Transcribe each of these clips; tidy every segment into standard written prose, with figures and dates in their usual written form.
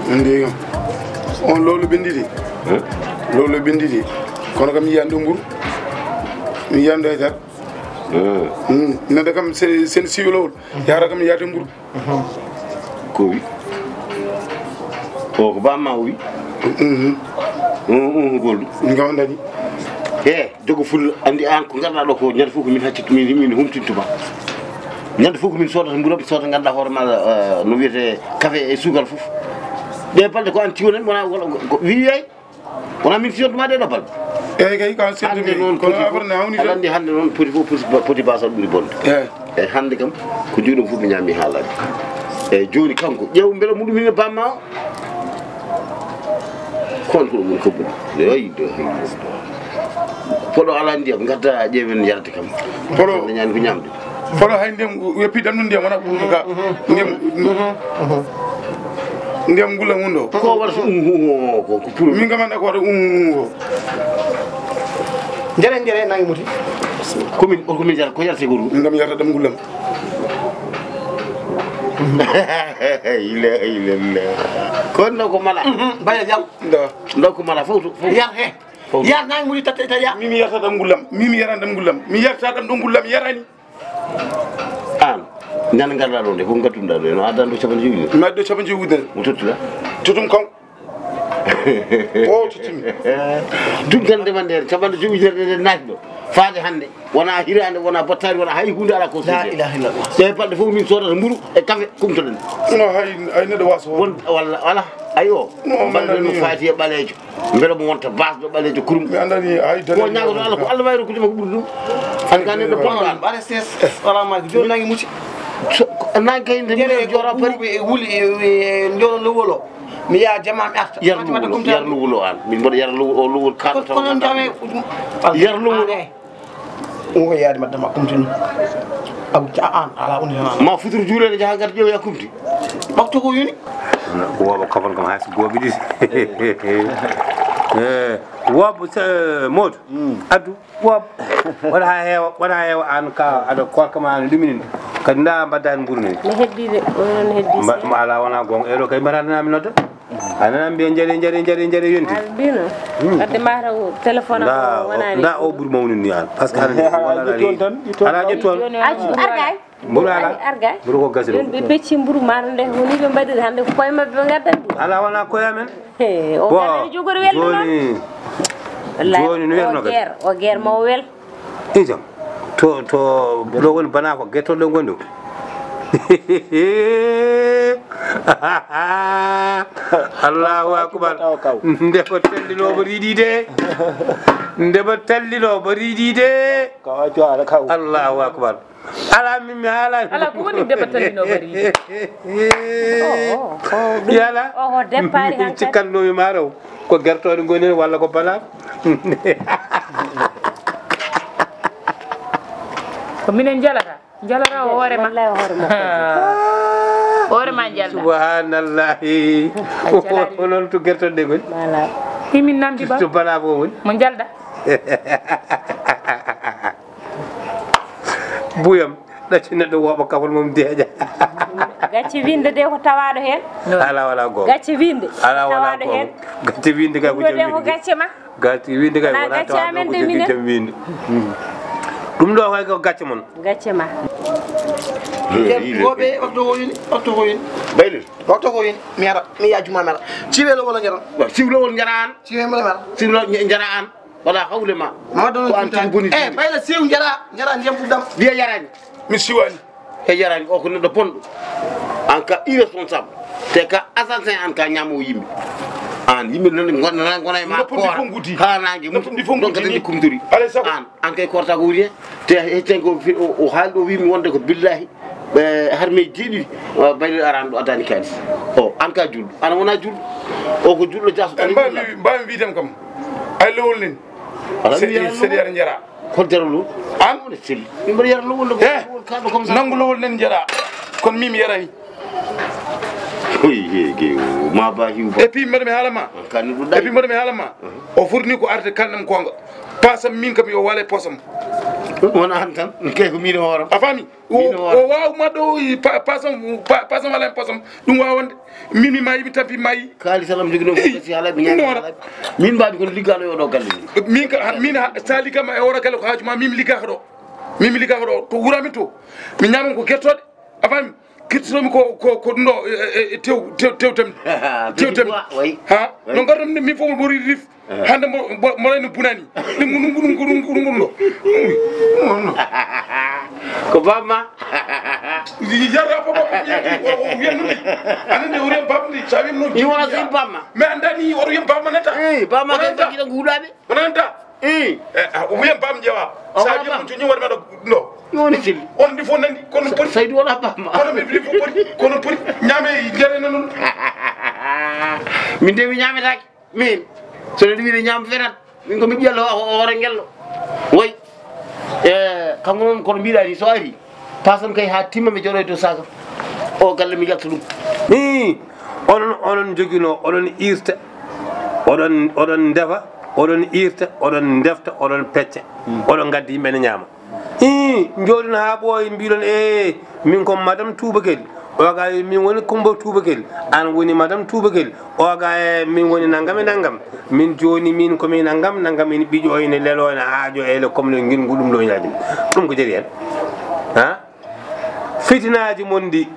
ndi on lolu bindidi lolu bindidi kono kam yiyande mburu mi yiyande tar nada kam sen siwlowol yara kam yiyate mburu ko wi o ko bamma wi goldu ngam dani jogo ful andi an ko garda do ko ñande fu ko min haccit min humtintuma ñande fu ko min sodata mburu soda ganda hoore ma no wiete café e sugal fof de balde ko an tiwonen wona wi yey wona min fiotuma de do balde kay ka sedde non ko abarna hawni tan andi hande non poti basal buri bonde e hande kam ko juuɗum fu mi ñami haalade e joni kanko ƴeew beela muɗum hino bamma kon ko ɗum ko buɗi ay do poɗo ala ndiyam gadda ƴeewen yarde kam poɗo ñani ko ñamde poɗo hay ndiyam weppi ɗam ɗum ndiyam wona ɓurɗo ka ndiyam ngula mundo ko waɗa so ko pour min gamanda ko waɗa ko jere nangi muti komin jar ko yarte goru min gam yarta ɗam ngulam ile kon no ko mala baya jam ndo ko mala fawtu yar he yar nangi muti tatta ya mimi yarta ɗam ngulam mimi yaran ɗam ngulam mi yarta ɗam ɗo ngulam yarani an nan garda ɗo de ko gattunda ɗo no addan ɗo capan joyi mi addo capan joyi wudere mo tottula totum kam o totimi duggande ma nder capanɗe joyiderde naati ɗo faade hannde wona hirande wona battari wona hay hunde ala ko la ilaha illallah ɗe balɗe fof min sodata mburu e café kumtoɗen no hay neɗɗo wasa won walla ayi o balɗe no faati e ɓaleejo beele mo wonta basɗo ɓaleejo kurum mi andani hay ko ñagoto Allah ko Allah wayro ko dima ko ɓuri ɗum an ka neɗɗo bonɗan ɓaɗa ses wala ma joni nangi muti nangi kayinde jere jora pari wuli joro lowolo mi ya jamam arta yar luwulo an min mboɗo yar luwol kaɗo taw kono jame yar luwulo o yaade madde ma kumtin abu an ala on yana ma futur juulede jaha gar ƴeew ya kumti makto ko yoni woɓa kafan kam hayso gooɓi ɗiɗi woɓ Modou addu woɓ waɗa heewa an ka aɗa korka ma ne ɗumini kadi nda mbaddani mburu ni mi heddi de on heddi ma ala wona gonga eɗo kay mbaɗanami nodda a nana mbiya jari yonti albino wadde mata téléphone wonani nda o ɓuuri mawni ni an par ce que ala ƴetton argay mburu ala argay mburu ko gasi ɗo ɓe becci mburu mata nde woni ɓe mbaɗiri hande ko koye mabɓe ɓe gaddan ɗum ala wona koye men o gaddani jogori welɗo joni no werno kadi o guerre mo wel ijam to ɗo woni bana ko guettoɗo ɗo gondi Allahu akbar ndebo tellinoɓo riiɗide ndebo tellinoɓo riiɗide Allahu akbar ala min mi haalani ala ko woni ndebo tellinoɓo riiɗi yala o départ han cikkannomi maraw ko guertoɗe goni walla ko bana ko minen jalata o hoorema hoorema jalda subhanallahi onon to guertoɗe goni himin namdi ba to bana fo woni mo jalda buyam ɗacci neɗɗo woɓa kafol mum deeƴa gacci winde de ko tawaɗo hen ala wala gonga gacci winde ala wala tawaɗo hen gonga gacci winde kay ko de ko gacce ma gacci winde kay na wona gacce amen de tawaɗo minen jam winde ɗum ɗo kay ko gacce mon gacce ma woɓe waktu ko yoni baylir waktu ko yoni mi ara mi yajuma mera ciwelo wala jara siwlowol jara an ciwe mala mera siwlo jara an wala hawle ma madon ko an tan boni bayla sew jara ndiyam ɓuddam wiya yarani mi siwani e yarani o ko neɗɗo ponɗo an ka irresponsable te ka assassin an ka ñamowo yimɓe an yimɓe noon gona e ma hanangue donc dañi kumtori an kay korta ko wuri hen te heccen ko o haali ɗo wimi wonde ko billahi ɓe harme jeeɗiɗi baylir arani ɗo addani kalis o an ka julɗo ana wona julɗo o ko julɗo jaso mbami wiidem kam ay lowol nen seeɗi yara jara hol jarolol an one selli min mbaɗa yara lowol kaɗo comme ça nangu lowol nen jara kono mimi yarani ma ba hiw et puis mbaɗa mi haalama et puis mbaɗa mi haalama o furni ko arde kalɗam konga pasam min kam yo wale posam wona an tan kay ko miino horam a faami o wawma ɗo pasam wala pasam ɗum wawande min mi mayi mi tampi mayi kaali salam jogino fof ala mi ñaama min mbaɗi kono liggano yo ɗo galle min sa liggama e oɗo galle ko haajuma mimi liggaka ɗo to wurami to mi ñamam ko guertoɗe a faami kirtitomi ko ɗum ɗo tewtamde ha no garɗon min fof mo ɓori rif hande moɗayno bunani ɗum ɗo ko bamma jarra fof wiyannude anande o rem bamde sa wimno i wona so bamma mais andani oɗo yim bamma nanta bamma kay baggiɗo ko huuɗaɓe wonanta o wiyam bam ƴeewa sa jomum to ñiwaɗ maɗa ɗo yoni silli on ɗi fof nandi kono poti saydi wona bamma kono ɗi fof poti kono poti ñaame jarena noon min de mi ñametake min sono ɗi wiide ñaam ferat min komi ƴello hoore ngello woy kanko noon kono mbiɗa ni so ari pasam kay ha timma mi joɗoy dow sagam o galle mi jalta ɗum onon joguino oɗon irta oɗon defa oɗon irta oɗon defta oɗon pecca oɗon gaddi yimɓe ne ñaama jooɗino ha ɓooye mbiɗon min ko madame Toubakel oga min woni Coumba Toubakel an woni madame Toubakel oga min woni naggam e naggam min joni min komi naggam min ɓiƴo ene lelo ene haajo ele comme no guingu ɗum ɗo ñaadi ɗum ko jari hen ha fitinaji mon ɗi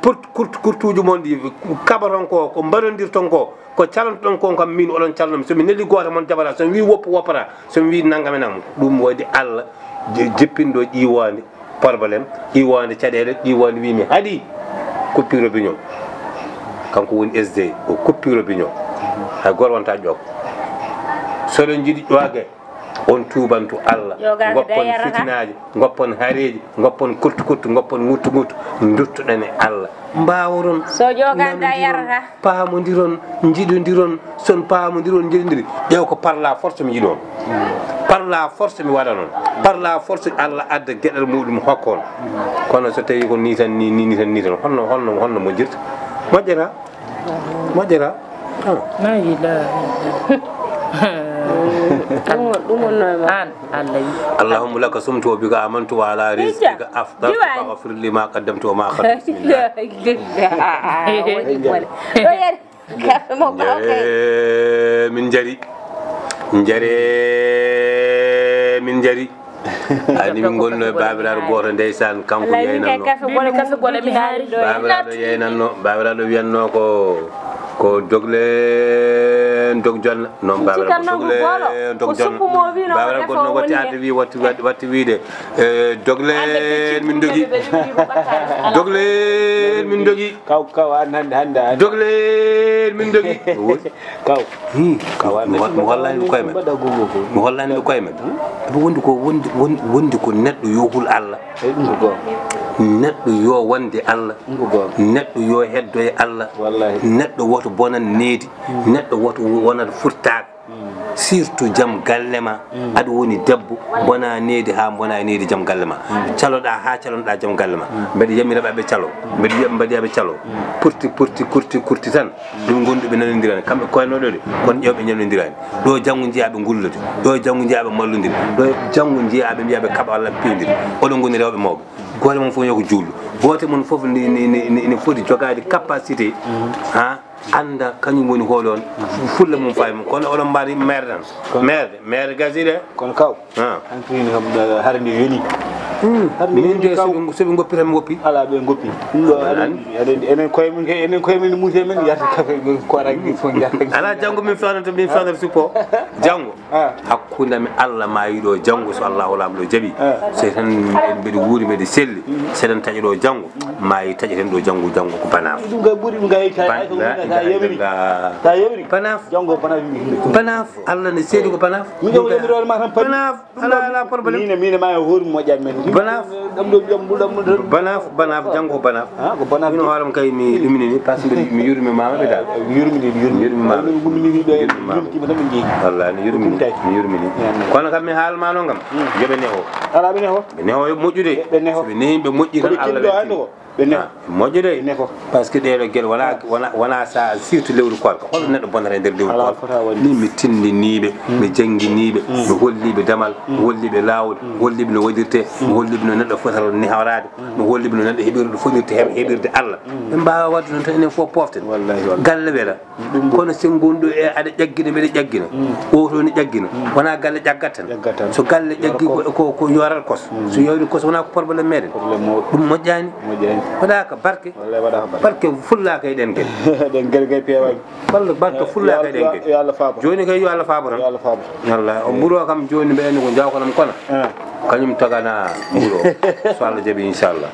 kurtuji mon ɗi kabaton ko mbaɗodirton ko calontoɗon kon kam min oɗon calnomi somi nelli goto moon jabata somi wi woppata somi wi naggam e naggam ɗum waɗi Allah jeppinɗo ƴiwande probléme ƴiwande caɗele ƴiwande wimi haɗi coupure bignon kanko woni SD o coupure bignon hay goto wonta ƴoog soɗon jiiɗi ƴoage on tubantu Allah goppon fitinaji goppon haareji goppon kurtu goppon nguttu duttoɗen e Allah mbawron so joganda yarata paamodiron jiɗodiron son paamodiron jiɗodiri ƴeew ko par la force mi jiɗon par la force mi waɗa noon par la force Allah adda gueɗal muɗum hokkon kono so tawi ko ni tan holno moƴƴirta moƴƴata la ilaha اللهم لك صمت وبك آمنت وعلى رزقك أفطرت فاغفر لي ما قدمت وما أخرت من جري ani min gonno e babiraɗo goto ndeysan kanko babiraɗo wiyanno ko dogle dog jonna noon babiraɗo dogle dog jonna babiraɗo goto noon watti arde wi watti wiide dogle min dogi dogle min dogi kaw hande dogle min dogi kaw mo hollani koye men wondi ko neɗɗo yo hul Allah neɗɗo yo wonde Allah neɗɗo yo heddoye Allah neɗɗo woto bonan needi neɗɗo woto wonata furtaaka surtout jam galle ma aɗa woni debbo bona needi ha bona needi jam galle ma caloɗa ha calonɗa jam galle ma mbeɗa yamiraɓe aɓe calo mbeɗa wiyaɓe mbaɗiyaɓe calo kurti tan ɗum gonɗuɓe nanodirani kamɓe koynoɗo de kono ƴewɓe ñanodirani ɗo janggo jiyaɓe gullode ɗo janggo jiyaɓe mallodiri ɗo janggo jiyaɓe mbiyaɓe kaɓa walla pewdiri oɗon goni rewɓe mawɓe goto mon fof yoko juulɗo goto mon fof ne foti jogade capacité ha anda kañum woni hoolon fulla mum fayi mum kono oɗon mbaɗi maire tan maire gaside kono kaw hankini kam harde yoni min de soɓe goppita mi goppi ala ɓe goppi ɗum ɗo enen koye men muute men yarta kafe koraki fo ala janggo min fewnata suppo janggo hakkude mi Allah mayiɗo janggo so Allah laaɓa ɗo jaaɓi so tan mbeɗe wuuri mbeɗe selli seɗen taƴa ɗo janggo mayi taƴaten ɗo janggo ko banaf ɗum ga ɓuuri ɗum ga yewri banaf janggo banaf Allah ne seedi ko banaf mi jogo yewriɗo ma tan banaf ala probléme mine ma hoore moƴƴat men banaf banaf janggo banaf ko banaf min hooram kay mi ɗumini ni par ce que mi yurmi mama ɓe dal wallahi mi yurmini kono kam mi haalmano ngam yoɓe neho ala ɓe neho yoɓe moƴƴude ɓe neho ɓe nehi ɓe moƴƴi tan Allah moƴƴo de par ce que ɗeɗo gueɗe wona sa surtout lewru korka holno neɗɗo bonnata e nder lewru korka ni mi tindiniɓe mi jangguiniɓe mi holliɓe damal mi holliɓe lawol mi holliɓe no waɗirte mi holliɓe no neɗɗo fotata ni hawrade mi holliɓe no neɗɗo heɓirde foɗirte heɓirde Allah ɓe mbawa wadde noon tan enen fof poften galle weela kono sen gonɗo e aɗa ƴaggina mbeɗa ƴaggina o to ni ƴaggina wona galle ƴaggat tan so galle ƴaggi ko yorat kos so yori kos wona ko probléme meɗen ɗum moƴƴani waɗaka barke barke fullaka e ɗen gueɗe gay pewani walla barke fullaka e ɗen gueɗe joni kay yo Allah faabo tan Allah o ɓuuro kam joni mbeɗa andi ko jawkanam kono kañum tagana ɓuuro so Allah jaaɓi inchallah